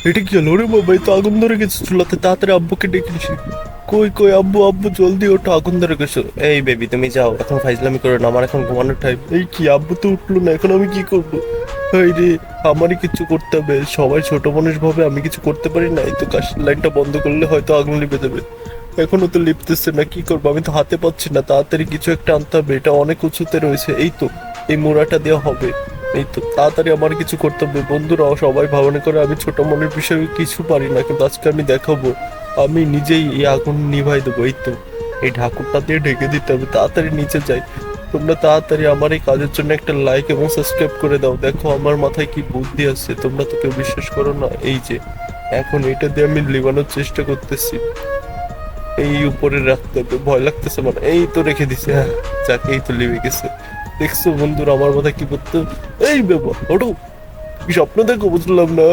এটা কি হলো রে বাবা? এই তো আগুন ধরে গেছে চুলাতে, তাড়াতাড়ি আব্বুকে ডেকে নিছি। কই কই আব্বু, আব্বু জলদি ওঠো, আগুন ধরে গেছে। এই বেবি তুমি যাও, এখন ফাইজলামি করো না, আমার এখন ঘুমানোর টাইম। এই কি, আব্বু তো উঠলো না, এখন আমি কি করবো? এই রে, আমারই কিছু করতে হবে। সবাই ছোট মানুষ ভাবে আমি কিছু করতে পারি না। এই তো কাশের লাইনটা বন্ধ করলে হয়তো আগুন লিপে যাবে। এখনো তো লিপতেছে না, কি করবো? আমি তো হাতে পাচ্ছি না, তাড়াতাড়ি কিছু একটা আনতে হবে। এটা অনেক উঁচুতে রয়েছে। এই তো, এই মোড়াটা দেওয়া হবে। এই তো তাড়াতাড়ি আমার কিছু করতে হবে। বন্ধুরা সবাই ভাবনা করে আমি ছোট মনের বিষয়ে কিছু পারি না, কিন্তু আজকে আমি দেখাবো। আমি নিজেই এই আগুন নিভাই দেবো। এই তো, এই ঢাকুরটা দিয়ে ঢেকে দিতে হবে। তাড়াতাড়ি নিচে যাই। তোমরা তাড়াতাড়ি আমার এই কাজের জন্য একটা লাইক এবং সাবস্ক্রাইব করে দাও। দেখো আমার মাথায় কি বুদ্ধি আছে, তোমরা তো কেউ বিশ্বাস করো না। এই যে, এখন এটা দিয়ে আমি লিবানোর চেষ্টা করতেছি। এই উপরে রাখতে হবে, ভয় লাগতেছে মানে। এই তো রেখে দিছে, হ্যাঁ। যাকে, এই তো লিভে গেছে। দেখছো বন্ধুরা আমার মাথায় কি করতে? এই বাবা ওঠো, কি স্বপ্ন দেখো বুঝলাম না।